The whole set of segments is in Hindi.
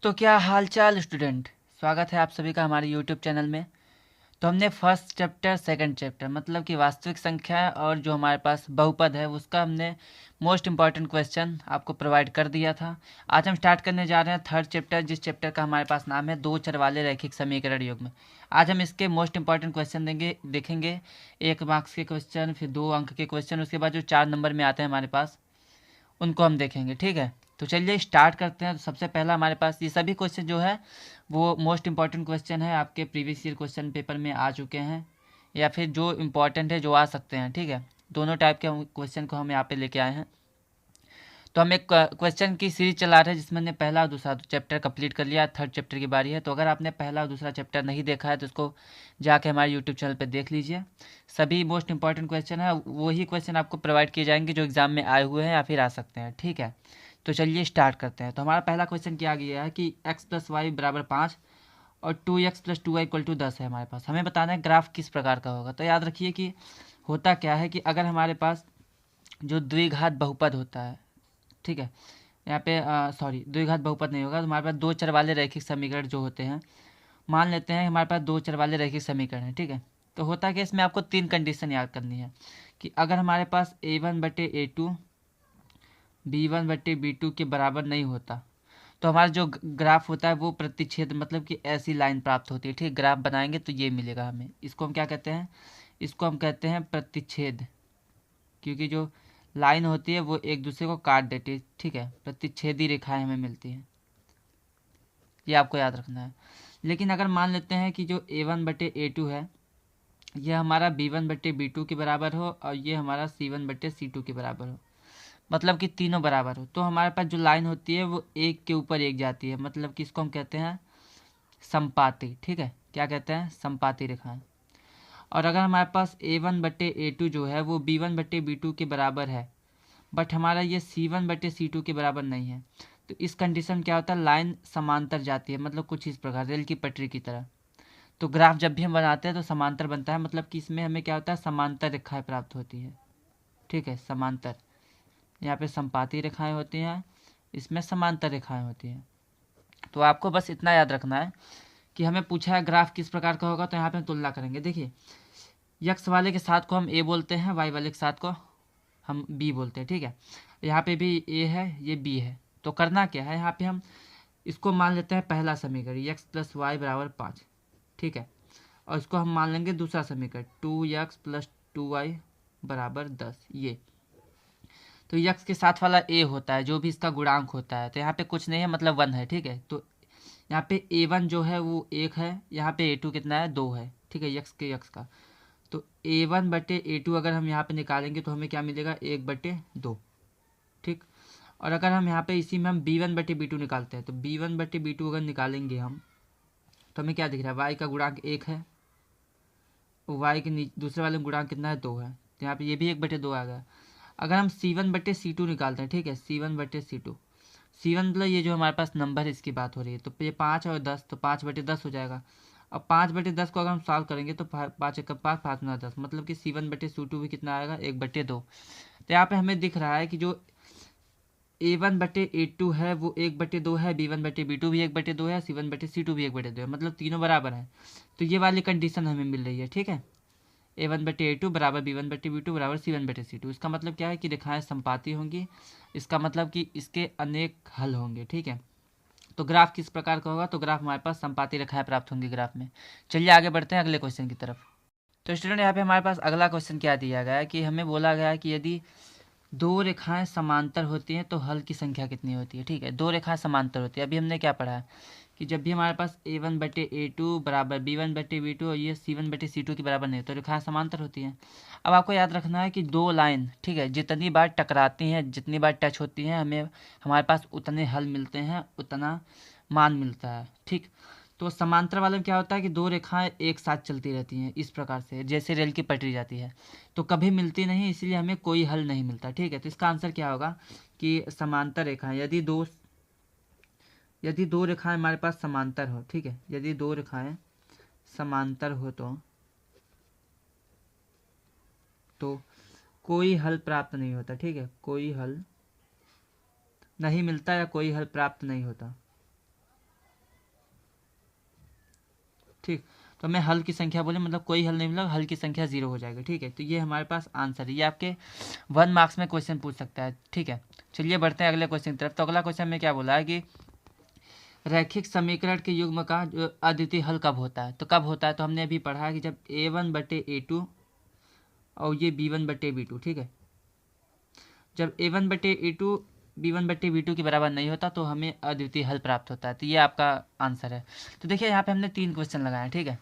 तो क्या हालचाल स्टूडेंट। स्वागत है आप सभी का हमारे यूट्यूब चैनल में। तो हमने फर्स्ट चैप्टर सेकंड चैप्टर मतलब कि वास्तविक संख्या और जो हमारे पास बहुपद है उसका हमने मोस्ट इम्पॉर्टेंट क्वेश्चन आपको प्रोवाइड कर दिया था। आज हम स्टार्ट करने जा रहे हैं थर्ड चैप्टर, जिस चैप्टर का हमारे पास नाम है दो चर वाले रैखिक समीकरण युग्म। आज हम इसके मोस्ट इंपॉर्टेंट क्वेश्चन देखेंगे। 1 मार्क्स के क्वेश्चन, फिर 2 अंक के क्वेश्चन, उसके बाद जो 4 नंबर में आते हैं हमारे पास उनको हम देखेंगे। ठीक है, तो चलिए स्टार्ट करते हैं। तो सबसे पहला हमारे पास ये सभी क्वेश्चन जो है वो मोस्ट इंपॉर्टेंट क्वेश्चन है, आपके प्रीवियस ईयर क्वेश्चन पेपर में आ चुके हैं या फिर जो इम्पॉर्टेंट है जो आ सकते हैं। ठीक है, दोनों टाइप के क्वेश्चन को हम यहाँ पे लेके आए हैं। तो हम एक क्वेश्चन की सीरीज चला रहे हैं जिसमें हमने पहला और दूसरा चैप्टर कंप्लीट कर लिया। थर्ड चैप्टर की बारी है। तो अगर आपने पहला और दूसरा चैप्टर नहीं देखा है तो उसको जाके हमारे यूट्यूब चैनल पर देख लीजिए। सभी मोस्ट इंपॉर्टेंट क्वेश्चन है, वही क्वेश्चन आपको प्रोवाइड किए जाएंगे जो एग्जाम में आए हुए हैं या फिर आ सकते हैं। ठीक है, तो चलिए स्टार्ट करते हैं। तो हमारा पहला क्वेश्चन क्या गया है कि x प्लस वाई बराबर 5 और 2x+2y इक्वल टू 10 है हमारे पास। हमें बताना है ग्राफ किस प्रकार का होगा। तो याद रखिए कि होता क्या है कि अगर हमारे पास जो द्विघात बहुपद होता है, ठीक है, यहाँ पे सॉरी द्विघात बहुपद नहीं होगा। तो हमारे पास दो चर वाले रैखिक समीकरण जो होते हैं, मान लेते हैं हमारे पास दो चर वाले रैखिक समीकरण है। ठीक है, तो होता क्या, इसमें आपको 3 कंडीशन याद करनी है कि अगर हमारे पास a1/a2 b1/b2 के बराबर नहीं होता तो हमारा जो ग्राफ होता है वो प्रतिच्छेद मतलब कि ऐसी लाइन प्राप्त होती है। ठीक, ग्राफ बनाएंगे तो ये मिलेगा हमें। इसको हम क्या कहते हैं, इसको हम कहते हैं प्रतिच्छेद, क्योंकि जो लाइन होती है वो एक दूसरे को काट देती है। ठीक है, प्रतिच्छेदी रेखाएं हमें मिलती हैं, ये आपको याद रखना है। लेकिन अगर मान लेते हैं कि जो a1/a2 है यह हमारा b1/b2 के बराबर हो और ये हमारा c1/c2 के बराबर हो, मतलब कि तीनों बराबर हो, तो हमारे पास जो लाइन होती है वो एक के ऊपर एक जाती है, मतलब कि इसको हम कहते हैं संपाती। ठीक है, क्या कहते हैं, संपाती रेखाएं। और अगर हमारे पास a1/a2 जो है वो b1/b2 के बराबर है बट हमारा ये c1/c2 के बराबर नहीं है, तो इस कंडीशन में क्या होता है, लाइन समांतर जाती है, मतलब कुछ इस प्रकार रेल की पटरी की तरह। तो ग्राफ जब भी हम बनाते हैं तो समांतर बनता है, मतलब कि इसमें हमें क्या होता है, समांतर रेखाएं प्राप्त होती है। ठीक है, समांतर, यहाँ पे संपाती रेखाएं होती हैं, इसमें समांतर रेखाएं होती हैं। तो आपको बस इतना याद रखना है कि हमें पूछा है ग्राफ किस प्रकार का होगा, तो यहाँ पे हम तुलना करेंगे। देखिए, यक्स वाले के साथ को हम ए बोलते हैं, वाई वाले के साथ को हम बी बोलते हैं। ठीक है, यहाँ पे भी ए है, ये बी है। तो करना क्या है, यहाँ पे हम इसको मान लेते हैं पहला समीकरण x+y = 5। ठीक है, और इसको हम मान लेंगे दूसरा समीकरण 2x+2y = 10। ये तो यक्स के साथ वाला ए होता है जो भी इसका गुणांक होता है, तो यहाँ पे कुछ नहीं है, मतलब 1 है। ठीक है, तो यहाँ पे a1 जो है वो 1 है, यहाँ पे a2 कितना है, 2 है। ठीक है, यक्स का। तो a1/a2 अगर हम यहाँ पे निकालेंगे तो हमें क्या मिलेगा, 1/2। ठीक, और अगर हम यहाँ पे इसी में हम b1/b2 निकालते हैं तो b1/b2 अगर निकालेंगे हम तो हमें क्या दिख रहा है, y का गुणांक 1 है, y के दूसरे वाले में गुणांक कितना है, 2 है, तो यहाँ पे ये भी 1/2 आ गया। अगर हम c1/c2 निकालते हैं, ठीक है, c1/c2, c1 मतलब ये जो हमारे पास नंबर है इसकी बात हो रही है, तो ये 5 और 10, तो 5/10 हो जाएगा। अब 5/10 को अगर हम सॉल्व करेंगे तो 5×1 = 5, 5×9 = 10, मतलब कि c1/c2 भी कितना आएगा, 1/2। तो यहाँ पे हमें दिख रहा है कि जो a1/a2 है वो 1/2 है, b1/b2 भी 1/2 है, c1/c2 भी 1/2 है, मतलब तीनों बराबर हैं। तो ये वाली कंडीशन हमें मिल रही है। ठीक है, a1/a2 बराबर b1/b2 बराबर c1/c2। इसका मतलब क्या है कि रेखाएं संपाती होंगी, इसका मतलब कि इसके अनेक हल होंगे। ठीक है, तो ग्राफ किस प्रकार का होगा, तो ग्राफ हमारे पास संपाती रेखाएं प्राप्त होंगी ग्राफ में। चलिए आगे बढ़ते हैं अगले क्वेश्चन की तरफ। तो स्टूडेंट यहाँ पे हमारे पास अगला क्वेश्चन क्या दिया गया है कि हमें बोला गया है कि यदि दो रेखाएं समांतर होती हैं तो हल की संख्या कितनी होती है। ठीक है, दो रेखाएं समांतर होती है। अभी हमने क्या पढ़ा है कि जब भी हमारे पास a1/a2 बराबर b1/b2 और ये c1/c2 के बराबर नहीं तो रेखाएं समांतर होती हैं। अब आपको याद रखना है कि दो लाइन, ठीक है, जितनी बार टकराती हैं, जितनी बार टच होती हैं, हमें हमारे पास उतने हल मिलते हैं, उतना मान मिलता है। ठीक, तो समांतर वाले में क्या होता है कि दो रेखाएं एक साथ चलती रहती हैं इस प्रकार से, जैसे रेल की पटरी जाती है, तो कभी मिलती नहीं, इसलिए हमें कोई हल नहीं मिलता। ठीक है, तो इसका आंसर क्या होगा कि समांतर रेखाएं, यदि दो रेखाएं हमारे पास समांतर हो, ठीक है, यदि दो रेखाएं समांतर हो तो कोई हल प्राप्त नहीं होता। ठीक है, कोई हल नहीं मिलता या कोई हल प्राप्त नहीं होता। ठीक। तो हमें हल की संख्या बोले मतलब कोई हल नहीं मिला, हल की संख्या 0 हो जाएगी। ठीक है, तो ये हमारे पास आंसर है। ये आपके 1 मार्क्स में क्वेश्चन पूछ सकता है। ठीक है, चलिए बढ़ते हैं अगले क्वेश्चन की तरफ। तो अगला क्वेश्चन में क्या बोला है कि रैखिक समीकरण के युग्म का जो अद्वितीय हल कब होता है। तो कब होता है, तो हमने अभी पढ़ा है कि जब A1/A2 और ये B1/B2, ठीक है, जब A1/A2 B1/B2 के बराबर नहीं होता तो हमें अद्वितीय हल प्राप्त होता है। तो ये आपका आंसर है। तो देखिए यहाँ पे हमने 3 क्वेश्चन लगाए हैं। ठीक है,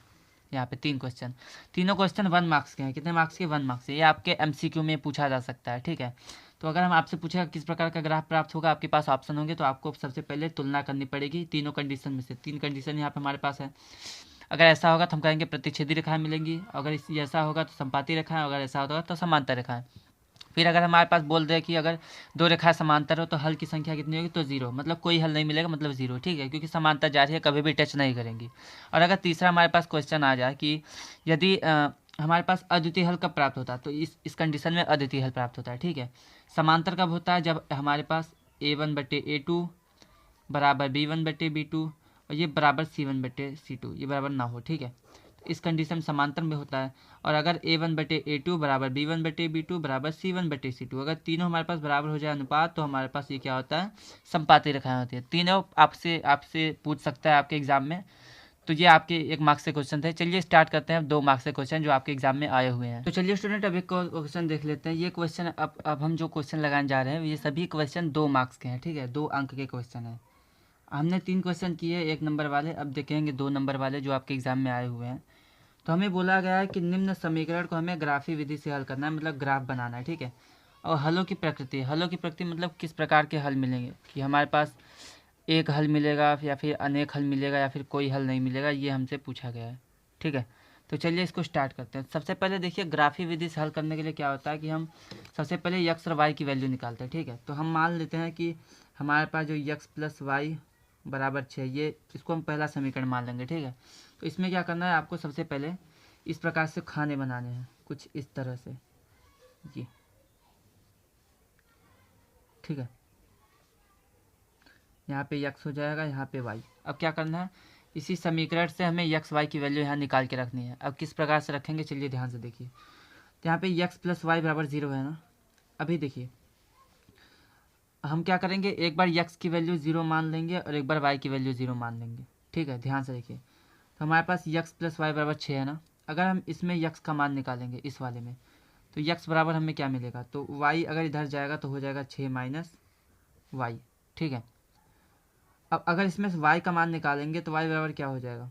यहाँ पे 3 क्वेश्चन, तीनों क्वेश्चन 1 मार्क्स के हैं। कितने मार्क्स के? 1 मार्क्स के। ये आपके MCQ में पूछा जा सकता है। ठीक है, तो अगर हम आपसे पूछेगा किस प्रकार का ग्राफ प्राप्त होगा, आपके पास ऑप्शन होंगे, तो आपको सबसे पहले तुलना करनी पड़ेगी तीनों कंडीशन में से। 3 कंडीशन यहाँ पे हमारे पास है। अगर ऐसा होगा तो हम कहेंगे प्रतिच्छेदी रेखाएं मिलेंगी, अगर ऐसा होगा तो संपाती रेखाएं, अगर ऐसा होगा तो समांतर रेखाएं। फिर अगर हमारे पास बोल दे कि अगर 2 रेखाएं समांतर हो तो हल की संख्या कितनी होगी, तो 0, मतलब कोई हल नहीं मिलेगा, मतलब 0। ठीक है, क्योंकि समांतर जा रही है, कभी भी टच नहीं करेंगी। और अगर तीसरा हमारे पास क्वेश्चन आ जाए कि यदि हमारे पास अद्वितीय हल कब प्राप्त होता है, तो इस कंडीशन में अद्वितीय हल प्राप्त होता है। ठीक है, समांतर कब होता है, जब हमारे पास A1/A2 बराबर B1/B2 और ये बराबर C1/C2 ये बराबर ना हो। ठीक है, इस कंडीशन समांतर में होता है। और अगर A1/A2 बराबर B1/B2 बराबर C1/C2, अगर तीनों हमारे पास बराबर हो जाए अनुपात, तो हमारे पास ये क्या होता है, संपाती रेखाएं होती है। तीनों आपसे आपसे पूछ सकता है आपके एग्जाम में। तो ये आपके 1 मार्क्स से क्वेश्चन थे। चलिए स्टार्ट करते हैं 2 मार्क्स से क्वेश्चन जो आपके एग्जाम में आए हुए हैं। तो चलिए स्टूडेंट अब एक क्वेश्चन देख लेते हैं। ये क्वेश्चन अब हम जो क्वेश्चन लगाने जा रहे हैं ये सभी क्वेश्चन 2 मार्क्स के हैं। ठीक है, 2 अंक के क्वेश्चन हैं। हमने 3 क्वेश्चन किए 1 नंबर वाले, अब देखेंगे 2 नंबर वाले जो आपके एग्जाम में आए हुए हैं। तो हमें बोला गया है कि निम्न समीकरण को हमें ग्राफी विधि से हल करना है, मतलब ग्राफ बनाना है। ठीक है, और हलों की प्रकृति मतलब किस प्रकार के हल मिलेंगे, कि हमारे पास एक हल मिलेगा या फिर अनेक हल मिलेगा या फिर कोई हल नहीं मिलेगा, ये हमसे पूछा गया है। ठीक है, तो चलिए इसको स्टार्ट करते हैं। सबसे पहले देखिए ग्राफी विधि से हल करने के लिए क्या होता है कि हम सबसे पहले यक्स और वाई की वैल्यू निकालते हैं। ठीक है, तो हम मान लेते हैं कि हमारे पास जो यक्स प्लस वाई बराबर 6, ये इसको हम पहला समीकरण मान लेंगे। ठीक है, तो इसमें क्या करना है, आपको सबसे पहले इस प्रकार से खाने बनाने हैं, कुछ इस तरह से ये। ठीक है, यहाँ पे यक्स हो जाएगा, यहाँ पे वाई। अब क्या करना है, इसी समीकरण से हमें यक्स वाई की वैल्यू यहाँ निकाल के रखनी है। अब किस प्रकार से रखेंगे, चलिए ध्यान से देखिए। तो यहाँ पे यक्स प्लस वाई बराबर 0 है ना। अभी देखिए हम क्या करेंगे, एक बार यक्स की वैल्यू 0 मान लेंगे और एक बार वाई की वैल्यू 0 मान लेंगे। ठीक है, ध्यान से देखिए। तो हमारे पास यक्स प्लस वाई बराबर 6 है ना। अगर हम इसमें यक्स का मान निकालेंगे इस वाले में, तो यक्स बराबर हमें क्या मिलेगा, तो वाई अगर इधर जाएगा तो हो जाएगा 6 माइनस वाई। ठीक है, अब अगर इसमें से वाई का मान निकालेंगे तो वाई बराबर क्या हो जाएगा,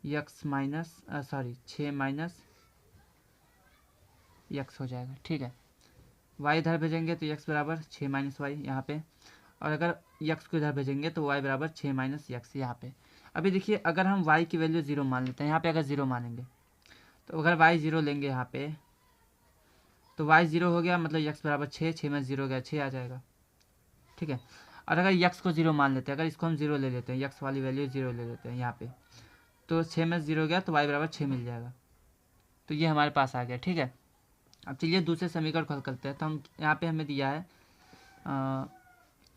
यक्स माइनस 6 माइनस यक्स हो जाएगा। ठीक है, वाई इधर भेजेंगे तो यक्स बराबर 6 माइनस वाई यहाँ पे, और अगर यक्स को इधर भेजेंगे तो वाई बराबर 6 माइनस यक्स यहाँ पे। अभी देखिए अगर हम वाई की वैल्यू 0 मान लेते हैं, यहाँ पे अगर 0 मानेंगे, तो अगर वाई 0 लेंगे यहाँ पे, तो वाई 0 हो गया, मतलब यक्स बराबर 6, 6 में 0 गया 6 आ जाएगा। ठीक है, और अगर यक्स को 0 मान लेते हैं, अगर इसको हम 0 ले लेते हैं, यक्स वाली वैल्यू 0 ले लेते हैं यहाँ पे, तो 6 में 0 गया तो वाई बराबर 6 मिल जाएगा। तो ये हमारे पास आ गया। ठीक है, अब चलिए दूसरे समीकरण को हल करते हैं। तो हम यहाँ पे हमें दिया है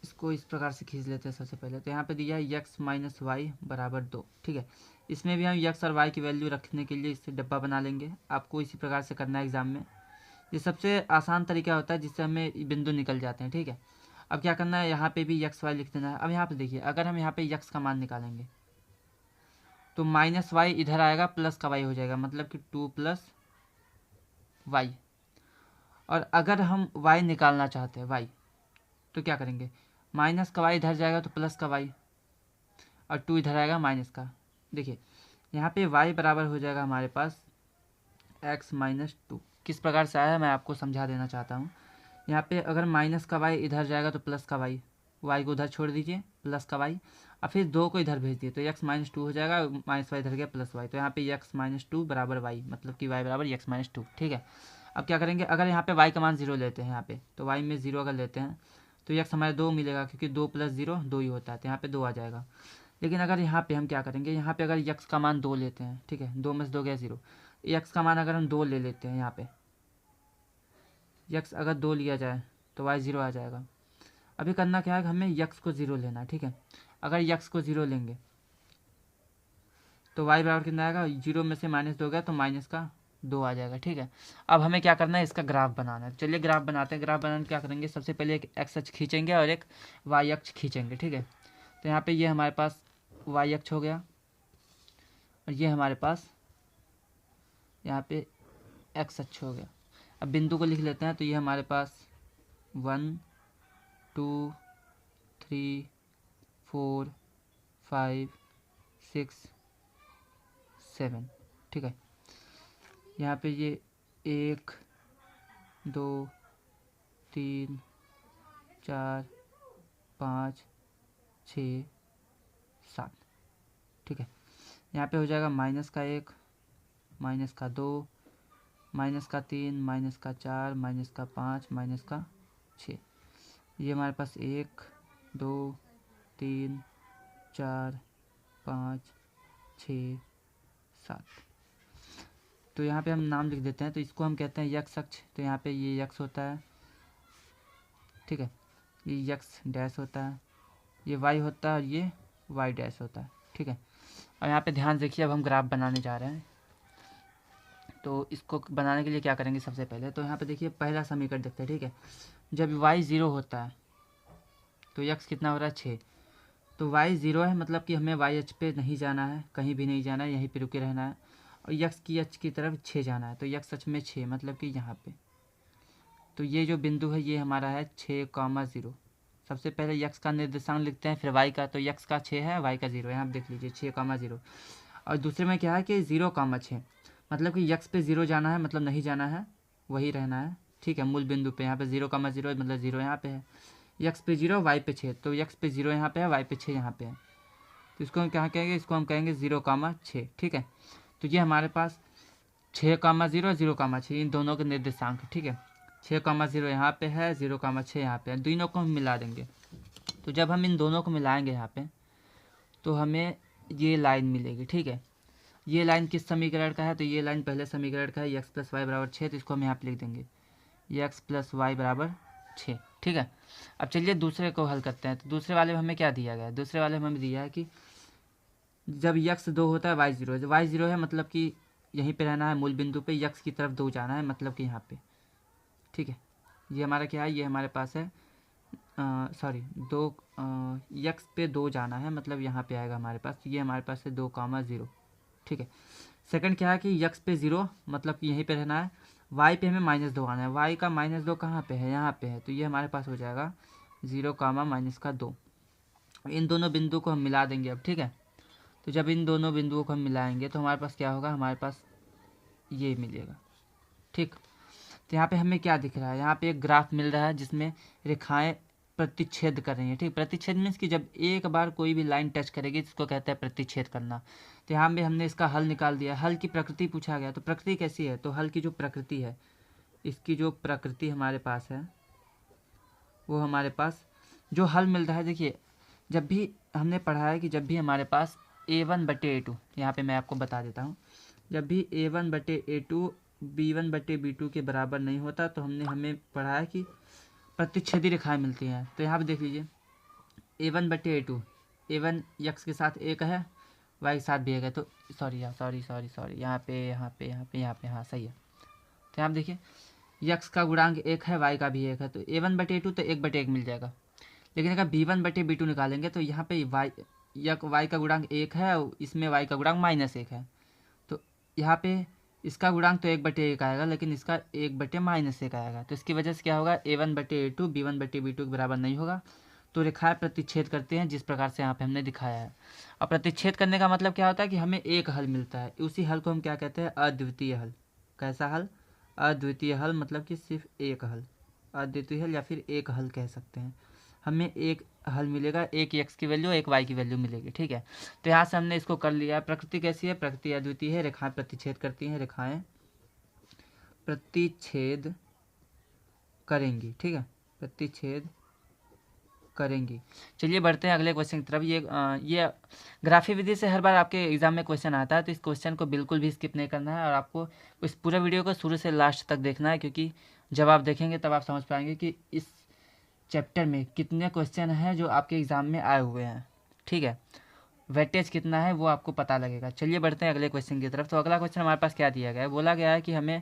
इसको इस प्रकार से खींच लेते हैं सबसे पहले। तो यहाँ पे दिया है यक्स माइनस वाई बराबर 2। ठीक है, इसमें भी हम यक्स और वाई की वैल्यू रखने के लिए इससे डब्बा बना लेंगे। आपको इसी प्रकार से करना है एग्जाम में। ये सबसे आसान तरीका होता है जिससे हमें बिंदु निकल जाते हैं। ठीक है, अब क्या करना है, यहाँ पे भी यक्स वाई लिख देना है। अब यहाँ पे देखिए अगर हम यहाँ पे यक्स का मान निकालेंगे तो माइनस वाई इधर आएगा, प्लस का वाई हो जाएगा, मतलब कि 2 प्लस वाई। और अगर हम वाई निकालना चाहते हैं वाई, तो क्या करेंगे, माइनस का वाई इधर जाएगा तो प्लस का वाई, और 2 इधर आएगा माइनस का। देखिए यहाँ पे y बराबर हो जाएगा हमारे पास x माइनस 2। किस प्रकार से आया है मैं आपको समझा देना चाहता हूँ। यहाँ पे अगर माइनस का y इधर जाएगा तो प्लस का y, y को उधर छोड़ दीजिए, प्लस का y, और फिर 2 को इधर भेज दिए तो x माइनस 2 हो जाएगा, माइनस वाई इधर गया प्लस वाई, तो यहाँ पे x माइनस 2 बराबर y, मतलब कि y बराबर x माइनस 2। ठीक है, अब क्या करेंगे, अगर यहाँ पे y का मान 0 लेते हैं यहाँ पे, तो y में 0 अगर लेते हैं तो x हमारे 2 मिलेगा, क्योंकि 2 प्लस 0 2 ही होता है, तो यहाँ पे 2 आ जाएगा। लेकिन अगर यहाँ पे हम क्या करेंगे, यहाँ पे अगर यक्स का मान 2 लेते हैं, ठीक है, 2 में से 2 गया 0, यक्स का मान अगर हम 2 ले लेते हैं, यहाँ पे यक्स अगर 2 लिया जाए तो वाई 0 आ जाएगा। अभी करना क्या है, हमें यक्स को 0 लेना है। ठीक है, अगर यक्स को 0 लेंगे तो y बराबर कितना आएगा, 0 में से -2 गया तो -2 आ जाएगा। ठीक है, अब हमें क्या करना है, इसका ग्राफ बनाना है। चलिए ग्राफ बनाते हैं। ग्राफ बनाने क्या करेंगे, सबसे पहले एक x अक्ष खींचेंगे और एक y अक्ष खींचेंगे। ठीक है, तो यहाँ पे ये हमारे पास y अक्ष हो गया और ये हमारे पास यहाँ पे x अक्ष हो गया। अब बिंदु को लिख लेते हैं। तो ये हमारे पास 1 2 3 4 5 6 7। ठीक है, यहाँ पे ये 1 2 3 4 5 6 7। ठीक है, यहाँ पे हो जाएगा -1 -2 -3 -4 -5 -6। ये हमारे पास 1 2 3 4 5 6 7। तो यहाँ पे हम नाम लिख देते हैं। तो इसको हम कहते हैं x अक्ष। तो यहाँ पे ये x होता है। ठीक है, ये x डैश होता है, ये y होता है और ये y डैश होता है। ठीक है, और यहाँ पे ध्यान देखिए, अब हम ग्राफ बनाने जा रहे हैं। तो इसको बनाने के लिए क्या करेंगे, सबसे पहले तो यहाँ पे देखिए पहला समीकरण देखते हैं। ठीक है, जब y 0 होता है तो x कितना हो रहा है, 6। तो y 0 है, मतलब कि हमें y अक्ष पे नहीं जाना है, कहीं भी नहीं जाना है, यहीं पे रुके रहना है। और x की अक्ष की तरफ 6 जाना है। तो x अक्ष में 6 मतलब कि यहाँ पे। तो ये जो बिंदु है ये हमारा है 6,0। सबसे पहले x का निर्देशांक लिखते हैं, फिर y का। तो x का 6 है, y का 0 है। यहाँ देख लीजिए 6,0। और दूसरे में क्या है कि 0,6, मतलब कि x पे 0 जाना है, मतलब नहीं जाना है, वही रहना है। ठीक है, मूल बिंदु पे। यहाँ पे 0,0 मतलब 0 यहाँ पे है, x पे 0 y पे 6। तो x पे 0 यहाँ पे है, y पे 6 यहाँ पे है। तो इसको हम क्या कहेंगे, इसको हम कहेंगे 0,6। ठीक है, तो ये हमारे पास 6,0 0,6 इन दोनों के निर्देशांक। ठीक है, 6,0 यहाँ पे है, 0,6 यहाँ पे है, दोनों को हम मिला देंगे। तो जब हम इन दोनों को मिलाएंगे यहाँ पे तो हमें ये लाइन मिलेगी। ठीक है, ये लाइन किस समीकरण का है, तो ये लाइन पहले समीकरण का है, x + y = 6। तो इसको हम यहाँ पे लिख देंगे, x + y = 6। ठीक है, अब चलिए दूसरे को हल करते हैं। तो दूसरे वाले में हमें क्या दिया गया है, दूसरे वाले में हमें दिया है कि जब x 2 होता है y 0 है। y 0 है मतलब कि यहीं पे रहना है मूल बिंदु पे, x की तरफ 2 जाना है, मतलब कि यहाँ पे। ठीक है, ये हमारा क्या है, ये हमारे पास है सॉरी 2 x पे 2 जाना है, मतलब यहाँ पे आएगा हमारे पास। ये हमारे पास है 2,0। ठीक है, सेकंड क्या है कि x पे 0 मतलब कि यहीं पे रहना है, y पे हमें -2 आना है। y का -2 कहाँ पे है, यहाँ पे है। तो ये हमारे पास हो जाएगा 0,-2। इन दोनों बिंदु को हम मिला देंगे अब। ठीक है, तो जब इन दोनों बिंदुओं को हम मिलाएंगे तो हमारे पास क्या होगा, हमारे पास ये मिलेगा। ठीक, तो यहाँ पे हमें क्या दिख रहा है, यहाँ पे एक ग्राफ मिल रहा है जिसमें रेखाएं प्रतिच्छेद कर रही हैं। ठीक, प्रतिच्छेद मीन्स कि जब एक बार कोई भी लाइन टच करेगी जिसको कहते हैं प्रतिच्छेद करना। तो यहाँ पे हमने इसका हल निकाल दिया। हल की प्रकृति पूछा गया, तो प्रकृति कैसी है, तो हल की जो प्रकृति है, इसकी जो प्रकृति हमारे पास है वो हमारे पास जो हल मिल रहा है, देखिए जब भी हमने पढ़ा है कि जब भी हमारे पास a1/a2, यहाँ पे मैं आपको बता देता हूँ, जब भी a1/a2 b1/b2 के बराबर नहीं होता तो हमें पढ़ा है कि प्रतिच्छेदी रेखाएं मिलती हैं। तो यहाँ पे देख लीजिए a1/a2, a1 x के साथ 1 है, y के साथ भी 1 है। तो सॉरी यहाँ पे हाँ सही है। तो यहाँ पे देखिए x का गुणांक 1 है, y का भी 1 है। तो a1/a2 तो 1/1 मिल जाएगा। लेकिन अगर b1/b2 निकालेंगे तो यहाँ पे y का गुणांक 1 है और इसमें y का गुणांक -1 है। तो यहाँ पे इसका गुणांक तो 1/1 आएगा, लेकिन इसका 1/-1 आएगा। तो इसकी वजह से क्या होगा, a1/a2 b1/b2 के बराबर नहीं होगा। तो रेखाएं प्रतिच्छेद करते हैं जिस प्रकार से यहाँ पे हमने दिखाया है। और प्रतिच्छेद करने का मतलब क्या होता है कि हमें एक हल मिलता है, उसी हल को हम क्या कहते हैं, अद्वितीय हल। कैसा हल, अद्वितीय हल, मतलब कि सिर्फ एक हल, अद्वितीय हल या फिर एक हल कह सकते हैं। हमें एक हल मिलेगा, एक x की वैल्यू एक y की वैल्यू मिलेगी। ठीक है, तो यहाँ से हमने इसको कर लिया है। प्रकृति कैसी है, प्रकृति अद्वितीय है, रेखाएं प्रतिच्छेद करती हैं, रेखाएं प्रतिच्छेद करेंगी। ठीक है, प्रतिच्छेद करेंगी। चलिए बढ़ते हैं अगले क्वेश्चन की तरफ। ये ग्राफी विधि से हर बार आपके एग्जाम में क्वेश्चन आता है, तो इस क्वेश्चन को बिल्कुल भी स्किप नहीं करना है और आपको इस पूरे वीडियो को शुरू से लास्ट तक देखना है, क्योंकि जब आप देखेंगे तब आप समझ पाएंगे कि इस चैप्टर में कितने क्वेश्चन हैं जो आपके एग्ज़ाम में आए हुए हैं। ठीक है, वेटेज कितना है वो आपको पता लगेगा। चलिए बढ़ते हैं अगले क्वेश्चन की तरफ। तो अगला क्वेश्चन हमारे पास क्या दिया गया है, बोला गया है कि हमें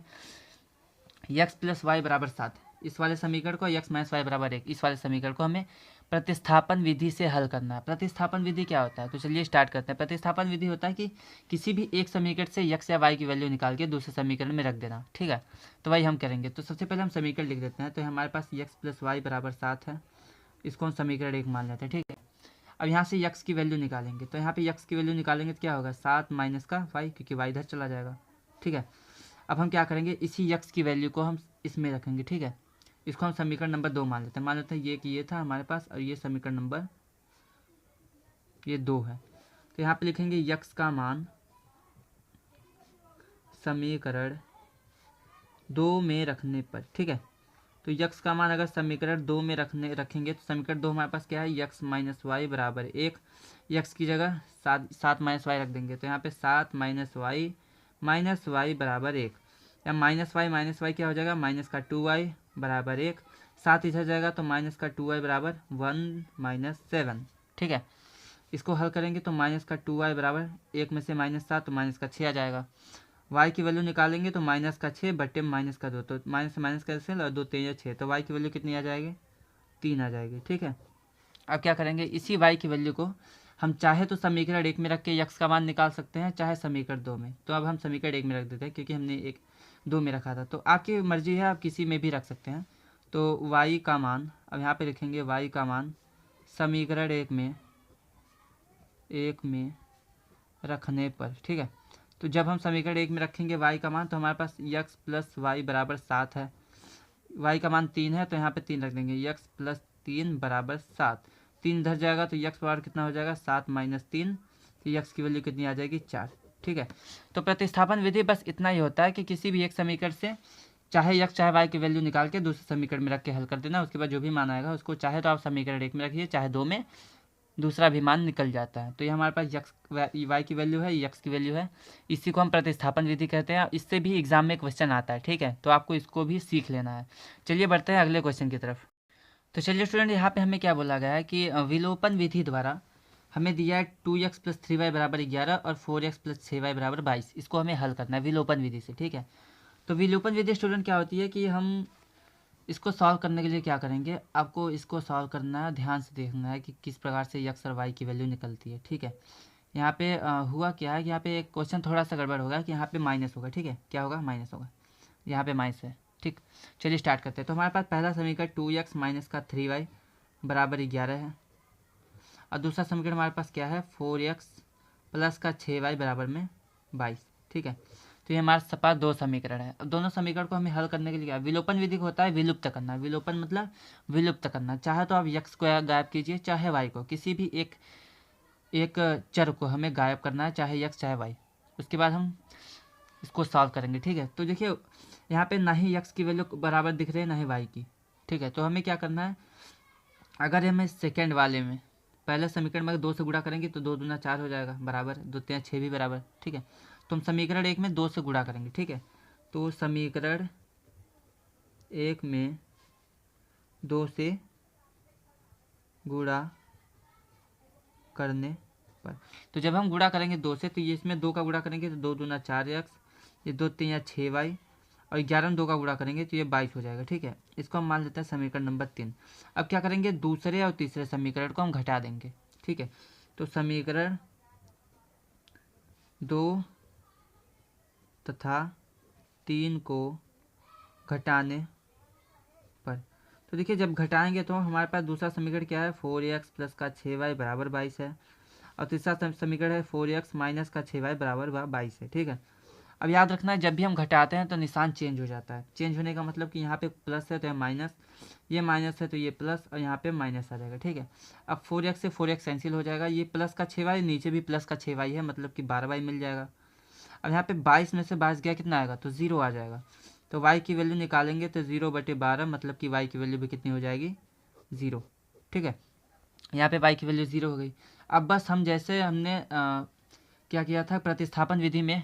x प्लस वाई बराबर 7 इस वाले समीकरण को, x माइनस वाई बराबर 1 इस वाले समीकरण को हमें प्रतिस्थापन विधि से हल करना है। प्रतिस्थापन विधि क्या होता है, तो चलिए स्टार्ट करते हैं। प्रतिस्थापन विधि होता है कि किसी भी एक समीकरण से x या y की वैल्यू निकाल के दूसरे समीकरण में रख देना, ठीक है। तो वही हम करेंगे। तो सबसे पहले हम समीकरण लिख देते हैं। तो हमारे पास x प्लस वाई बराबर 7 है, इसको हम समीकरण 1 मान लेते हैं, ठीक है। अब यहाँ से x की वैल्यू निकालेंगे। तो यहाँ पे x की वैल्यू निकालेंगे तो क्या होगा, 7 माइनस का y, क्योंकि y इधर चला जाएगा, ठीक है। अब हम क्या करेंगे, इसी x की वैल्यू को हम इसमें रखेंगे, ठीक है। इसको हम समीकरण नंबर 2 मान लेते हैं। मान लेते हैं ये कि ये था हमारे पास, और ये समीकरण नंबर ये 2 है। तो यहाँ पे लिखेंगे x का मान समीकरण 2 में रखने पर, ठीक है। तो x का मान अगर समीकरण 2 में रखेंगे तो समीकरण 2 हमारे पास क्या है, x माइनस वाई बराबर 1। x की जगह 7 माइनस वाई रख देंगे। तो यहाँ पे 7 माइनस वाई बराबर 1, या माइनस वाई क्या हो जाएगा, माइनस का 2y बराबर 1। 7 इधर जाएगा तो माइनस का 2y बराबर 1 माइनस 7, ठीक है। इसको हल करेंगे तो माइनस का 2y बराबर 1 में से माइनस 7 तो माइनस का 6 आ जाएगा। y की वैल्यू निकालेंगे तो माइनस का 6 बटे माइनस का 2, तो माइनस से माइनस कैंसिल और 2 3 6, तो y की वैल्यू कितनी आ जाएगी, 3 आ जाएगी, ठीक है। अब क्या करेंगे, इसी y की वैल्यू को हम चाहे तो समीकरण 1 में रख के x का मान निकाल सकते हैं, चाहे समीकरण 2 में। तो अब हम समीकरण 1 में रख देते हैं क्योंकि हमने 2 में रखा था। तो आपकी मर्जी है, आप किसी में भी रख सकते हैं। तो y का मान अब यहाँ पे लिखेंगे, y का मान समीकरण 1 में रखने पर, ठीक है। तो जब हम समीकरण 1 में रखेंगे y का मान, तो हमारे पास x प्लस वाई बराबर 7 है, y का मान 3 है तो यहाँ पे 3 रख देंगे, x प्लस 3 बराबर 7। 3 इधर जाएगा तो x बराबर कितना हो जाएगा, 7 माइनस 3, तो x की वैल्यू कितनी आ जाएगी, 4, ठीक है। तो प्रतिस्थापन विधि बस इतना ही होता है कि किसी भी एक समीकरण से चाहे x चाहे y की वैल्यू निकाल के दूसरे समीकरण में रख के हल कर देना। उसके बाद जो भी मान आएगा उसको चाहे तो आप समीकरण 1 में रखिए, चाहे 2 में, दूसरा भी मान निकल जाता है। तो ये हमारे पास y की वैल्यू है, x की वैल्यू है, इसी को हम प्रतिस्थापन विधि कहते हैं। इससे भी एग्जाम में क्वेश्चन आता है, ठीक है। तो आपको इसको भी सीख लेना है। चलिए बढ़ते हैं अगले क्वेश्चन की तरफ। तो चलिए स्टूडेंट, यहाँ पे हमें क्या बोला गया है कि विलोपन विधि द्वारा हमें दिया है 2x प्लस 3y बराबर 11 और 4x प्लस 6y बराबर 22। इसको हमें हल करना है विलोपन विधि से, ठीक है। तो विलोपन विधि स्टूडेंट क्या होती है कि हम इसको सॉल्व करने के लिए क्या करेंगे, आपको इसको सॉल्व करना है, ध्यान से देखना है कि किस प्रकार से x और y की वैल्यू निकलती है, ठीक है। यहाँ पे हुआ क्या है कि यहाँ पे एक क्वेश्चन थोड़ा सा गड़बड़ होगा कि यहाँ पे माइनस होगा, ठीक है। क्या होगा, माइनस होगा, यहाँ पे माइनस है, ठीक। चलिए स्टार्ट करते हैं। तो हमारे पास पहला समीकरण 2x माइनस का 3y बराबर 11 है, और दूसरा समीकरण हमारे पास क्या है, 4x प्लस का 6y बराबर में 22, ठीक है। तो ये हमारे पास 2 समीकरण है। अब दोनों समीकरण को हमें हल करने के लिए क्या, विलोपन विधि को होता है विलुप्त करना। विलोपन मतलब विलुप्त करना। चाहे तो आप x को गायब कीजिए, चाहे y को, किसी भी एक चर को हमें गायब करना है, चाहे x चाहे y। उसके बाद हम इसको सॉल्व करेंगे, ठीक है। तो देखिए यहाँ पे ना ही x की वैल्यू बराबर दिख रही है ना ही y की, ठीक है। तो हमें क्या करना है, अगर हमें सेकेंड वाले में पहले समीकरण में 2 से गुणा करेंगे तो 2 दूना 4 हो जाएगा, बराबर 2 3 6 भी बराबर, ठीक है। तो हम समीकरण 1 में 2 से गुणा करेंगे, ठीक है। तो समीकरण 1 में 2 से गुणा करने पर, तो जब हम गुणा करेंगे 2 से, तो ये इसमें 2 का गुणा करेंगे तो 2 दूना 4x, ये 2 3 6y, और 11 में 2 का गुणा करेंगे तो ये 22 हो जाएगा, ठीक है। इसको हम मान लेते हैं समीकरण नंबर 3। अब क्या करेंगे, दूसरे और तीसरे समीकरण को हम घटा देंगे, ठीक है। तो समीकरण 2 तथा 3 को घटाने पर, तो देखिए जब घटाएंगे तो हमारे पास दूसरा समीकरण क्या है, 4x प्लस का 6y बराबर 22 है, और तीसरा समीकरण है 4x माइनस का 6y बराबर 22 है, ठीक है। अब याद रखना है, जब भी हम घटाते हैं तो निशान चेंज हो जाता है। चेंज होने का मतलब कि यहाँ पे प्लस है तो यहाँ माइनस, ये माइनस है तो ये प्लस, और यहाँ पे माइनस आ जाएगा, ठीक है। अब 4x से 4x कैंसिल हो जाएगा, ये प्लस का 6y, नीचे भी प्लस का 6y है, मतलब कि 12y मिल जाएगा। अब यहाँ पे 22 में से 22 गया कितना आएगा, तो 0 आ जाएगा। तो y की वैल्यू निकालेंगे तो 0/12, मतलब कि y की वैल्यू भी कितनी हो जाएगी, 0, ठीक है। यहाँ पे y की वैल्यू 0 हो गई। अब बस हम जैसे हमने क्या किया था प्रतिस्थापन विधि में,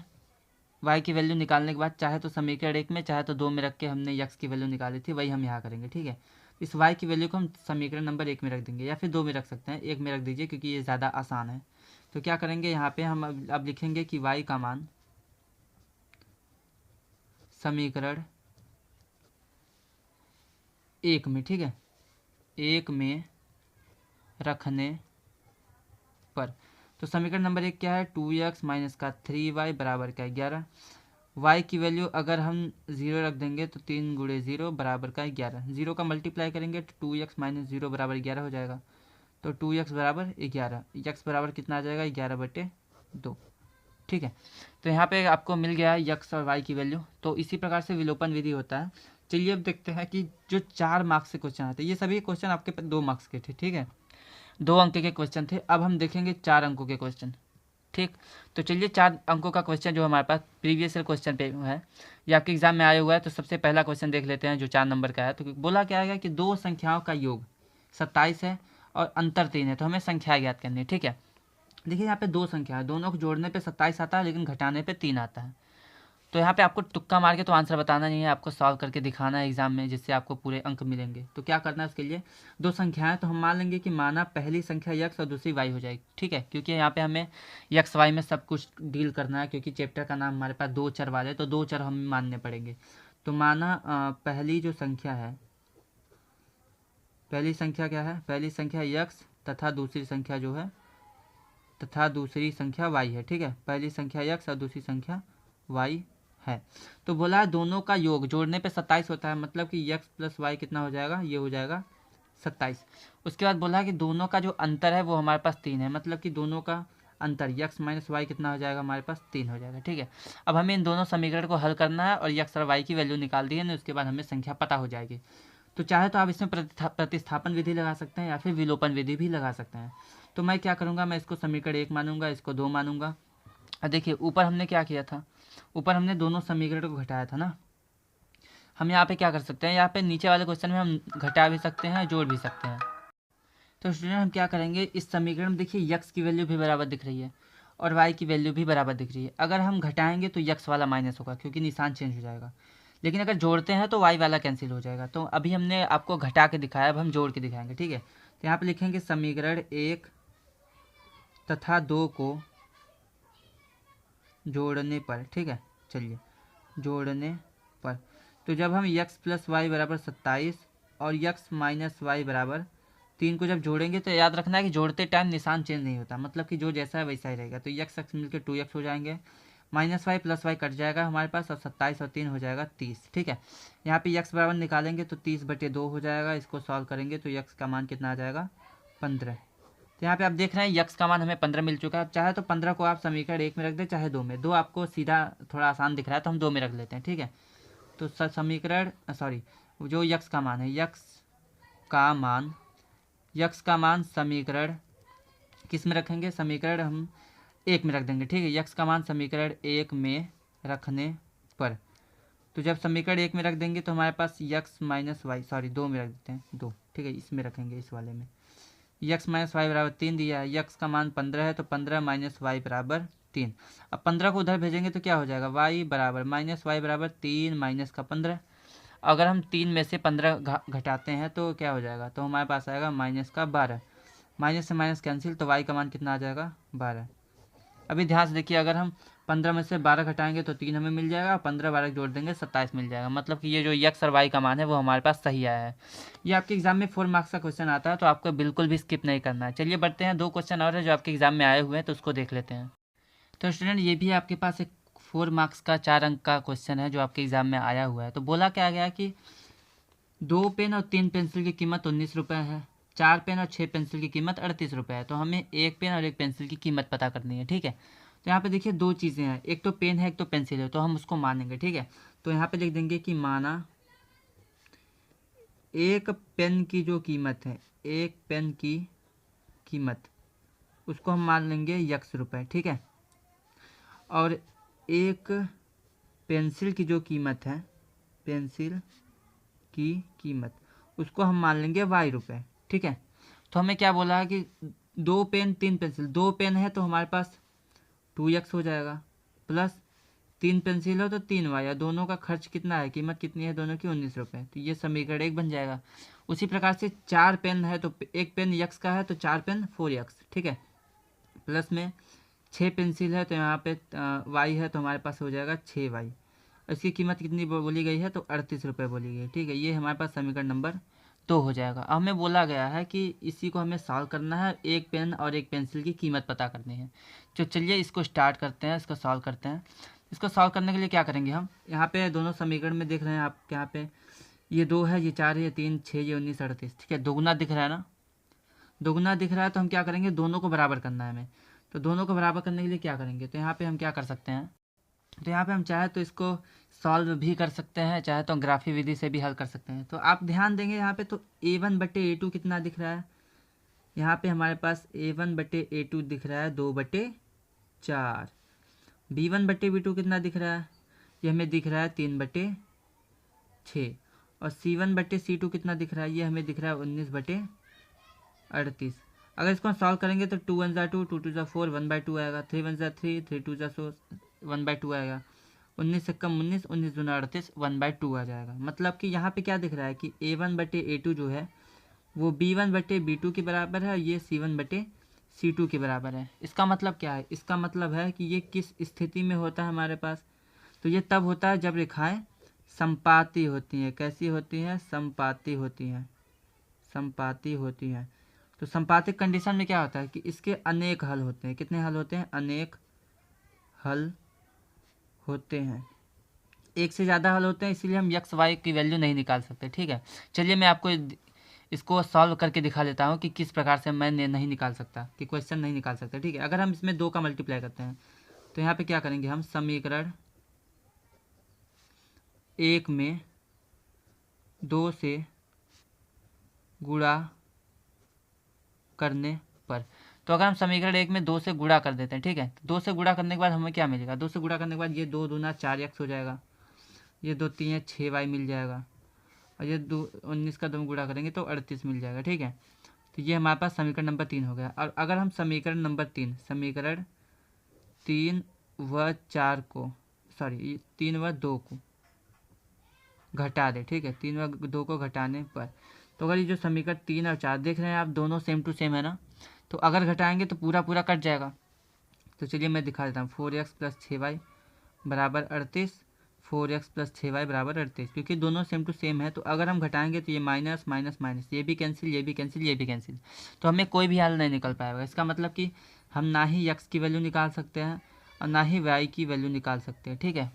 y की वैल्यू निकालने के बाद चाहे तो समीकरण 1 में चाहे तो 2 में रख के हमने x की वैल्यू निकाली थी, वही हम यहाँ करेंगे, ठीक है। इस y की वैल्यू को हम समीकरण नंबर 1 में रख देंगे, या फिर 2 में रख सकते हैं, 1 में रख दीजिए क्योंकि ये ज़्यादा आसान है। तो क्या करेंगे, यहाँ पे हम अब लिखेंगे कि y का मान समीकरण 1 में, ठीक है, 1 में रखने पर। तो समीकरण नंबर 1 क्या है, 2x माइनस का 3y बराबर का 11। y की वैल्यू अगर हम 0 रख देंगे तो 3 गुणे 0 बराबर का 11। 0 का मल्टीप्लाई करेंगे तो 2x माइनस 0 बराबर 11 हो जाएगा। तो 2x बराबर 11, x बराबर कितना आ जाएगा, 11/2, ठीक है। तो यहाँ पे आपको मिल गया है यक्स और वाई की वैल्यू। तो इसी प्रकार से विलोपन विधि होता है। चलिए अब देखते हैं कि जो 4 मार्क्स से क्वेश्चन आते हैं, ये सभी क्वेश्चन आपके 2 मार्क्स के थे, ठीक है, 2 अंक के क्वेश्चन थे। अब हम देखेंगे 4 अंकों के क्वेश्चन, ठीक। तो चलिए 4 अंकों का क्वेश्चन जो हमारे पास प्रीवियस ईयर क्वेश्चन पे है, ये आपके एग्जाम में आया हुआ है। तो सबसे पहला क्वेश्चन देख लेते हैं जो 4 नंबर का है। तो बोला क्या है कि दो संख्याओं का योग 27 है और अंतर 3 है, तो हमें संख्या ज्ञात करनी है, ठीक है। देखिए यहाँ पे दो संख्या है, दोनों को जोड़ने पे 27 आता है लेकिन घटाने पे 3 आता है। तो यहाँ पे आपको तुक्का मार के तो आंसर बताना नहीं है, आपको सॉल्व करके दिखाना है एग्जाम में, जिससे आपको पूरे अंक मिलेंगे। तो क्या करना है उसके लिए, दो संख्याएं तो हम मान लेंगे कि माना पहली संख्या यक्स और दूसरी वाई हो जाएगी, ठीक है, क्योंकि यहाँ पे हमें यक्स वाई में सब कुछ डील करना है, क्योंकि चैप्टर का नाम हमारे पास 2 चर वाले, तो 2 चर हमें मानने पड़ेंगे। तो माना पहली जो संख्या है, पहली संख्या क्या है, पहली संख्या यक्स तथा दूसरी संख्या जो है दूसरी संख्या y है, ठीक है। पहली संख्या x और दूसरी संख्या y है। तो बोला दोनों का योग जोड़ने पे 27 होता है, मतलब कि x प्लस वाई कितना हो जाएगा, ये हो जाएगा 27। उसके बाद बोला कि दोनों का जो अंतर है वो हमारे पास 3 है, मतलब कि दोनों का अंतर x माइनस वाई कितना हो जाएगा, हमारे पास 3 हो जाएगा, ठीक है। अब हमें इन दोनों समीकरण को हल करना है और x और y की वैल्यू निकाल दी है, उसके बाद हमें संख्या पता हो जाएगी। तो चाहे तो आप इसमें प्रतिस्थापन विधि लगा सकते हैं या फिर विलोपन विधि भी लगा सकते हैं। तो मैं क्या करूँगा, मैं इसको समीकरण 1 मानूंगा, इसको 2 मानूंगा। और देखिए ऊपर हमने क्या किया था, ऊपर हमने दोनों समीकरण को घटाया था ना। हम यहाँ पे क्या कर सकते हैं, यहाँ पे नीचे वाले क्वेश्चन में हम घटा भी सकते हैं, जोड़ भी सकते हैं। तो स्टूडेंट हम क्या करेंगे, इस समीकरण में देखिए यक्स की वैल्यू भी बराबर दिख रही है और वाई की वैल्यू भी बराबर दिख रही है। अगर हम घटाएंगे तो यक्स वाला माइनस होगा क्योंकि निशान चेंज हो जाएगा, लेकिन अगर जोड़ते हैं तो वाई वाला कैंसिल हो जाएगा। तो अभी हमने आपको घटा के दिखाया, अब हम जोड़ के दिखाएंगे, ठीक है। तो यहाँ पे लिखेंगे समीकरण 1 तथा 2 को जोड़ने पर, ठीक है, चलिए जोड़ने पर। तो जब हम यक्स प्लस वाई बराबर 27 और यक्स माइनस वाई बराबर 3 को जब जोड़ेंगे, तो याद रखना है कि जोड़ते टाइम निशान चेंज नहीं होता, मतलब कि जो जैसा है वैसा ही रहेगा। तो यक्स एक्स मिलकर 2x हो जाएंगे, minus Y plus Y cut जाएगा हमारे पास, और 27 और 3 हो जाएगा 30, ठीक है। यहाँ पे यक्स बराबर निकालेंगे तो 30/2 हो जाएगा, इसको सॉल्व करेंगे तो यक्स का मान कितना आ जाएगा, 15। तो यहाँ पे आप देख रहे हैं यक्स का मान हमें 15 मिल चुका है। चाहे तो 15 को आप समीकरण 1 में रख दें, चाहे 2 में, 2 आपको सीधा थोड़ा आसान दिख रहा है तो हम 2 में रख लेते हैं, ठीक है। तो समीकरण सॉरी जो यक्स का मान है, यक्स का मान समीकरण किस में रखेंगे, समीकरण हम 1 में रख देंगे, ठीक है। यक्स का मान समीकरण 1 में रखने पर, तो जब समीकरण 1 में रख देंगे तो हमारे पास यक्स माइनस वाई, सॉरी 2 में रख देते हैं, 2, ठीक है, इसमें रखेंगे, इस वाले में। यक्स माइनस वाई बराबर 3 दिया है, यक्स का मान 15 है, तो 15 माइनस वाई बराबर 3। अब 15 को उधर भेजेंगे तो क्या हो जाएगा, वाई बराबर माइनस वाई बराबर 3 माइनस का 15। अगर हम 3 में से 15 घटाते हैं तो क्या हो जाएगा, तो हमारे पास आएगा माइनस का 12। माइनस से माइनस कैंसिल, तो वाई का मान कितना आ जाएगा, 12। अभी ध्यान से देखिए, अगर हम 15 में से 12 घटाएंगे तो 3 हमें मिल जाएगा, 15 12 जोड़ देंगे 27 मिल जाएगा। मतलब कि ये जो यक्स और वाई का मान है वो हमारे पास सही आया है। ये आपके एग्जाम में 4 मार्क्स का क्वेश्चन आता है, तो आपको बिल्कुल भी स्किप नहीं करना है। चलिए बढ़ते हैं, 2 क्वेश्चन और है जो आपके एग्जाम में आए हुए हैं, तो उसको देख लेते हैं। तो स्टूडेंट ये भी आपके पास एक 4 मार्क्स का 4 अंक का क्वेश्चन है जो आपके एग्जाम में आया हुआ है। तो बोला क्या गया कि 2 पेन और 3 पेंसिल की कीमत 19 रुपये है, 4 पेन और 6 पेंसिल की कीमत 38 रुपये है। तो हमें 1 पेन और 1 पेंसिल की कीमत पता करनी है, ठीक है। तो यहाँ पे देखिए 2 चीज़ें हैं, एक तो पेन है एक तो पेंसिल है, तो हम उसको मानेंगे, ठीक है। तो यहाँ पे लिख देंगे कि माना एक पेन की जो कीमत है, एक पेन की कीमत उसको हम मान लेंगे यक्स रुपये, ठीक है। और एक पेंसिल की जो कीमत है, पेंसिल की कीमत उसको हम मान लेंगे वाई रुपये, ठीक है। तो हमें क्या बोला है कि 2 पेन 3 पेंसिल, 2 पेन है तो हमारे पास 2x हो जाएगा, प्लस 3 पेंसिल हो तो 3y, दोनों का खर्च कितना है, कीमत कितनी है दोनों की, 19 रुपये। तो ये समीकरण 1 बन जाएगा। उसी प्रकार से 4 पेन है तो एक पेन यक्स का है तो 4 पेन 4x, ठीक है, प्लस में 6 पेंसिल है तो यहाँ पे वाई है तो हमारे पास हो जाएगा 6y। इसकी कीमत कितनी बोली गई है तो 38 रुपये बोली गई है। ठीक है, ये हमारे पास समीकरण नंबर 2 हो जाएगा। अब हमें बोला गया है कि इसी को हमें सॉल्व करना है, एक पेन और एक पेंसिल की कीमत पता करनी है। तो चलिए इसको स्टार्ट करते हैं, इसको सॉल्व करते हैं। इसको सॉल्व करने के लिए क्या करेंगे हम, यहाँ पे दोनों समीकरण में देख रहे हैं आप, यहाँ पे ये 2 है, ये 4 है, ये 3, 6, ये 19, 38। ठीक है, दोगुना दिख रहा है ना, दोगुना दिख रहा है तो हम क्या करेंगे, दोनों को बराबर करना है हमें। तो दोनों को बराबर करने के लिए क्या करेंगे, तो यहाँ पे हम क्या कर सकते हैं, तो यहाँ पे हम चाहे तो इसको सॉल्व भी कर सकते हैं, चाहे तो ग्राफी विधि से भी हल कर सकते हैं। तो आप ध्यान देंगे यहाँ पे तो a1/a2 कितना दिख रहा है, यहाँ पे हमारे पास a1/a2 दिख रहा है 2/4। b1/b2 कितना दिख रहा है, ये हमें दिख रहा है 3/6। और c1/c2 कितना दिख रहा है, ये हमें दिख रहा है 19/38। अगर इसको हम सॉल्व करेंगे तो 2 1 2, 2 2 4, 1/2 आएगा, 3 1 3, 3 2 1/2 आएगा, 19 से कम 19, 19 दूना 38, 1/2 आ जाएगा। मतलब कि यहाँ पे क्या दिख रहा है कि a1/a2 जो है वो b1/b2 के बराबर है, ये c1/c2 के बराबर है। इसका मतलब क्या है, इसका मतलब है कि ये किस स्थिति में होता है हमारे पास, तो ये तब होता है जब रेखाएं समपाती होती हैं। कैसी होती हैं, समपाती होती हैं, समपाती होती हैं। तो संपातिक कंडीशन में क्या होता है कि इसके अनेक हल होते हैं। कितने हल होते हैं, अनेक हल होते हैं, एक से ज़्यादा हल होते हैं, इसीलिए हम x y की वैल्यू नहीं निकाल सकते। ठीक है, चलिए मैं आपको इसको सॉल्व करके दिखा देता हूँ कि किस प्रकार से मैं नहीं निकाल सकता, कि क्वेश्चन नहीं निकाल सकता। ठीक है, अगर हम इसमें 2 का मल्टीप्लाई करते हैं तो यहाँ पे क्या करेंगे, हम समीकरण 1 में 2 से गुणा करने पर, तो अगर हम समीकरण 1 में 2 से गुणा कर देते हैं, ठीक है, 2 से गुणा करने के बाद हमें क्या मिलेगा, 2 से गुणा करने के बाद ये 2 दूना 4x हो जाएगा, ये 2 3 6y मिल जाएगा, और ये 19 का 2 गुणा करेंगे तो 38 मिल जाएगा। ठीक है, तो ये हमारे पास समीकरण नंबर 3 हो गया। और अगर हम समीकरण नंबर 3, समीकरण 3 व 4 को, सॉरी 3 व 2 को घटा दे, ठीक है, 3 व 2 को घटाने पर, तो अगर ये जो समीकरण 3 और 4 देख रहे हैं आप, दोनों सेम टू सेम है ना, तो अगर घटाएंगे तो पूरा पूरा कट जाएगा। तो चलिए मैं दिखा देता हूँ, 4x + 6y बराबर 38, 4x + 6y बराबर 38, क्योंकि दोनों सेम टू सेम है। तो अगर हम घटाएंगे तो ये माइनस माइनस माइनस, ये भी कैंसिल, ये भी कैंसिल, ये भी कैंसिल, तो हमें कोई भी हल नहीं निकल पाएगा। इसका मतलब कि हम ना ही x की वैल्यू निकाल सकते हैं और ना ही y की वैल्यू निकाल सकते हैं। ठीक है,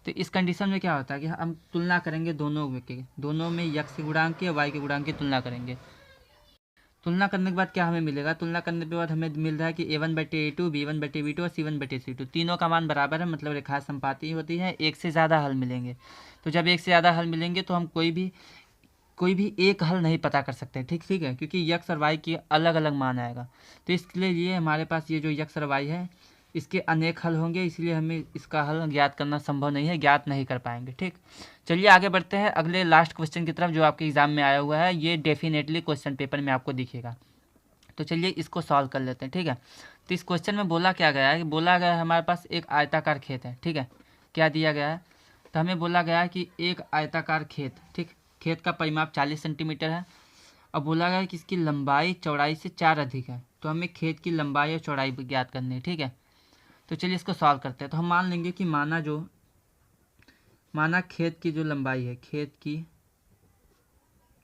तो इस कंडीशन में क्या होता है कि हम तुलना करेंगे दोनों में x के गुणांक की और y के गुणांक की तुलना करेंगे। तुलना करने के बाद क्या हमें मिलेगा, तुलना करने के बाद हमें मिल रहा है कि a1/a2, b1/b2 और c1/c2 तीनों का मान बराबर है, मतलब रेखा संपाती होती है। एक से ज़्यादा हल मिलेंगे, तो जब एक से ज़्यादा हल मिलेंगे तो हम कोई भी एक हल नहीं पता कर सकते। ठीक है, क्योंकि x और y की अलग अलग मान आएगा। तो इसके लिए हमारे पास ये जो x और y है इसके अनेक हल होंगे, इसलिए हमें इसका हल ज्ञात करना संभव नहीं है, ज्ञात नहीं कर पाएंगे। ठीक, चलिए आगे बढ़ते हैं अगले लास्ट क्वेश्चन की तरफ, जो आपके एग्जाम में आया हुआ है। ये डेफिनेटली क्वेश्चन पेपर में आपको दिखेगा। तो चलिए इसको सॉल्व कर लेते हैं। ठीक है, तो इस क्वेश्चन में बोला क्या गया है कि बोला गया है हमारे पास एक आयताकार खेत है। ठीक है, क्या दिया गया है, तो हमें बोला गया है कि एक आयताकार खेत, ठीक, खेत का परिमाप 40 सेंटीमीटर है। अब बोला गया है कि इसकी लंबाई चौड़ाई से 4 अधिक है, तो हमें खेत की लंबाई और चौड़ाई ज्ञात करनी है। ठीक है, तो चलिए इसको सॉल्व करते हैं। तो हम मान लेंगे कि माना खेत की जो लंबाई है, खेत की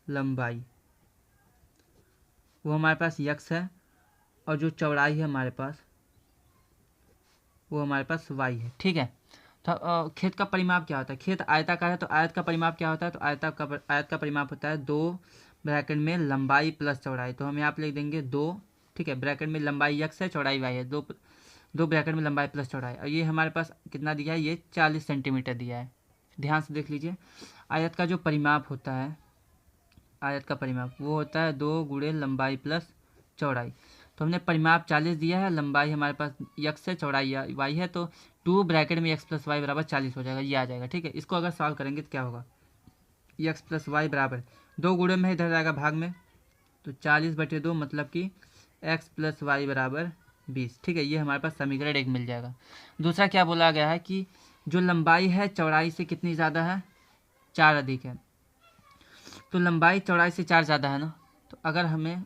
लंबाई वो हमारे पास x है, और जो चौड़ाई है हमारे पास वो हमारे पास y है। ठीक है, तो खेत का परिमाप क्या होता है, खेत आयताकार है तो आयत का परिमाप क्या होता है, तो आयत का परिमाप होता है 2 ब्रैकेट में लंबाई प्लस चौड़ाई। तो हम यहाँ पे लिख देंगे 2, ठीक है, ब्रैकेट में लंबाई x है, चौड़ाई y है, 2 ब्रैकेट में लंबाई प्लस चौड़ाई। और ये हमारे पास कितना दिया है, ये 40 सेंटीमीटर दिया है। ध्यान से देख लीजिए, आयत का जो परिमाप होता है, आयत का परिमाप वो होता है 2 गुणे लंबाई प्लस चौड़ाई। तो हमने परिमाप 40 दिया है, लंबाई हमारे पास x है, चौड़ाई y है, तो 2 ब्रैकेट में x + y बराबर 40 हो जाएगा, ये आ जाएगा। ठीक है, इसको अगर सॉल्व करेंगे तो क्या होगा, x + y बराबर 2 गुणे में इधर जाएगा भाग में, तो 40/2 मतलब कि x + y बराबर 20। ठीक है, ये हमारे पास समीकरण 1 मिल जाएगा। दूसरा क्या बोला गया है कि जो लंबाई है चौड़ाई से कितनी ज़्यादा है, 4 अधिक है। तो लंबाई चौड़ाई से 4 ज़्यादा है ना, तो अगर हमें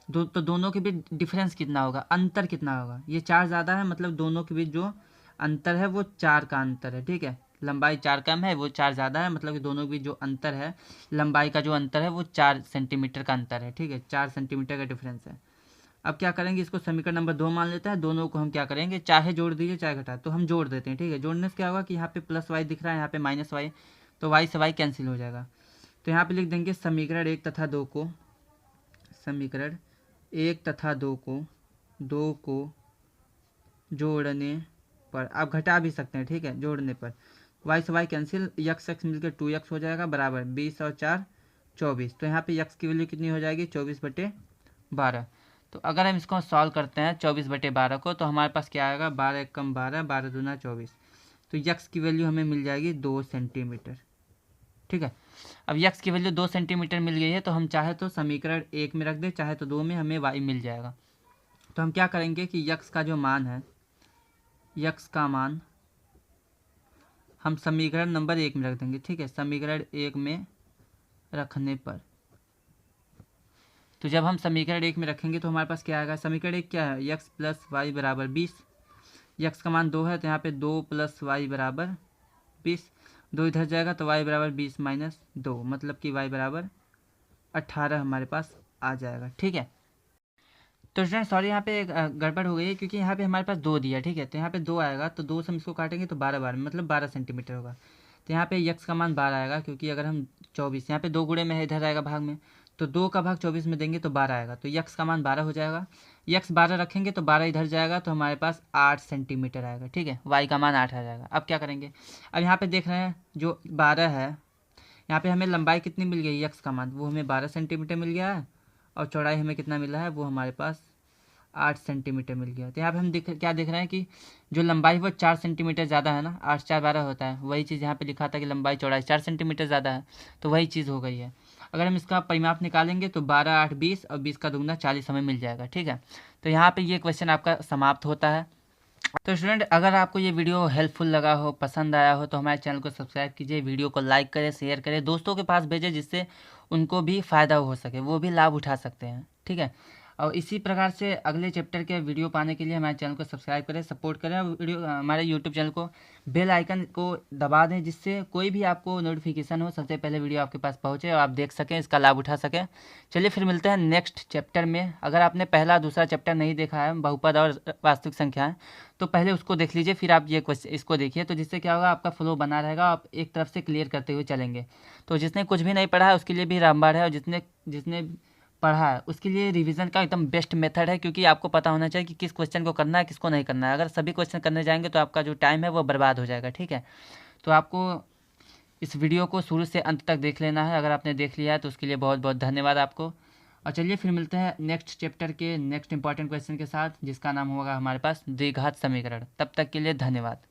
तो दोनों के बीच डिफरेंस कितना होगा, अंतर कितना होगा, ये 4 ज़्यादा है मतलब दोनों के बीच जो अंतर है वो 4 का अंतर है, ठीक है। लंबाई 4 कम है, वो 4 ज़्यादा है, मतलब कि दोनों के बीच जो अंतर है, लंबाई का जो अंतर है वो 4 सेंटीमीटर का अंतर है, ठीक है, 4 सेंटीमीटर का डिफरेंस है। अब क्या करेंगे, इसको समीकरण नंबर 2 मान लेते हैं। दोनों को हम क्या करेंगे, चाहे जोड़ दीजिए चाहे घटा, तो हम जोड़ देते हैं, ठीक है। जोड़ने से क्या होगा कि यहाँ पे प्लस वाई दिख रहा है, यहाँ पे माइनस वाई, तो वाई से वाई कैंसिल हो जाएगा। तो यहाँ पे लिख देंगे समीकरण 1 तथा 2 को, समीकरण 1 तथा 2 को जोड़ने पर, आप घटा भी सकते हैं, ठीक है, जोड़ने पर वाई से वाई कैंसिल, यक्स एक्स मिलकर 2x हो जाएगा बराबर 20 और 4 24। तो यहाँ पे यक्स की वैल्यू कितनी हो जाएगी, 24/12। तो अगर हम इसको सॉल्व करते हैं 24/12 को, तो हमारे पास क्या आएगा, 12 एक कम 12, 12 दूना 24। तो यक्स की वैल्यू हमें मिल जाएगी 2 सेंटीमीटर, ठीक है। अब यक्स की वैल्यू 2 सेंटीमीटर मिल गई है, तो हम चाहे तो समीकरण 1 में रख दें, चाहे तो 2 में, हमें वाई मिल जाएगा। तो हम क्या करेंगे कि यक्स का जो मान है, यक्स का मान हम समीकरण नंबर 1 में रख देंगे, ठीक है। समीकरण 1 में रखने पर, तो जब हम समीकरण 1 में रखेंगे तो हमारे पास क्या आएगा, समीकरण 1 क्या है, यक्स प्लस वाई बराबर 20। यक्स का मान 2 है, तो यहाँ पे 2 प्लस वाई बराबर 20, 2 इधर जाएगा तो वाई बराबर 20 माइनस 2, मतलब कि वाई बराबर 18 हमारे पास आ जाएगा, ठीक है। तो स्टूडेंट सॉरी, यहाँ पे गड़बड़ हो गई है, क्योंकि यहाँ पे हमारे पास 2 दिया, ठीक है। तो यहाँ पे 2 आएगा, तो 2 से हम इसको काटेंगे तो 12 12 मतलब 12 सेंटीमीटर होगा। तो यहाँ पे यक्स का मान 12 आएगा, क्योंकि अगर हम 24, यहाँ पे 2 गुणे में है, इधर आएगा भाग में, तो 2 का भाग 24 में देंगे तो 12 आएगा, तो यक्स का मान 12 हो जाएगा। यक्स 12 रखेंगे तो 12 इधर जाएगा, तो हमारे पास 8 सेंटीमीटर आएगा, ठीक है। वाई का मान 8 आ जाएगा। अब क्या करेंगे, अब यहाँ पे देख रहे हैं जो 12 है, यहाँ पे हमें लंबाई कितनी मिल गई, यक्स का मान वो हमें 12 सेंटीमीटर मिल गया है, और चौड़ाई हमें कितना मिला है, वो हमारे पास 8 सेंटीमीटर मिल गया। तो यहाँ पे हम क्या देख रहे हैं कि जो लंबाई वो 4 सेंटीमीटर ज़्यादा है ना, 8 4 12 होता है, वही चीज़ यहाँ पे लिखा था कि लंबाई चौड़ाई 4 सेंटीमीटर ज़्यादा है, तो वही चीज़ हो गई है। अगर हम इसका परिमाप निकालेंगे तो 12 8 20 और 20 का दुगना 40 हमें मिल जाएगा, ठीक है। तो यहाँ पे ये क्वेश्चन आपका समाप्त होता है। तो स्टूडेंट अगर आपको ये वीडियो हेल्पफुल लगा हो, पसंद आया हो, तो हमारे चैनल को सब्सक्राइब कीजिए, वीडियो को लाइक करें, शेयर करें, दोस्तों के पास भेजें, जिससे उनको भी फ़ायदा हो सके, वो भी लाभ उठा सकते हैं, ठीक है। और इसी प्रकार से अगले चैप्टर के वीडियो पाने के लिए हमारे चैनल को सब्सक्राइब करें, सपोर्ट करें, और वीडियो हमारे यूट्यूब चैनल को बेल आइकन को दबा दें, जिससे कोई भी आपको नोटिफिकेशन हो, सबसे पहले वीडियो आपके पास पहुंचे और आप देख सकें, इसका लाभ उठा सकें। चलिए फिर मिलते हैं नेक्स्ट चैप्टर में। अगर आपने पहला दूसरा चैप्टर नहीं देखा है, बहुपद और वास्तविक संख्याएं, तो पहले उसको देख लीजिए, फिर आप ये क्वेश्चन इसको देखिए, तो जिससे क्या होगा, आपका फ्लो बना रहेगा, आप एक तरफ से क्लियर करते हुए चलेंगे। तो जिसने कुछ भी नहीं पढ़ा है उसके लिए भी रामबाण है, और जिसने जिसने पढ़ा है उसके लिए रिवीजन का एकदम बेस्ट मेथड है, क्योंकि आपको पता होना चाहिए कि किस क्वेश्चन को करना है, किसको नहीं करना है। अगर सभी क्वेश्चन करने जाएंगे तो आपका जो टाइम है वो बर्बाद हो जाएगा, ठीक है। तो आपको इस वीडियो को शुरू से अंत तक देख लेना है। अगर आपने देख लिया है तो उसके लिए बहुत बहुत धन्यवाद आपको। और चलिए फिर मिलते हैं नेक्स्ट चैप्टर के नेक्स्ट इंपॉर्टेंट क्वेश्चन के साथ, जिसका नाम होगा हमारे पास द्विघात समीकरण। तब तक के लिए धन्यवाद।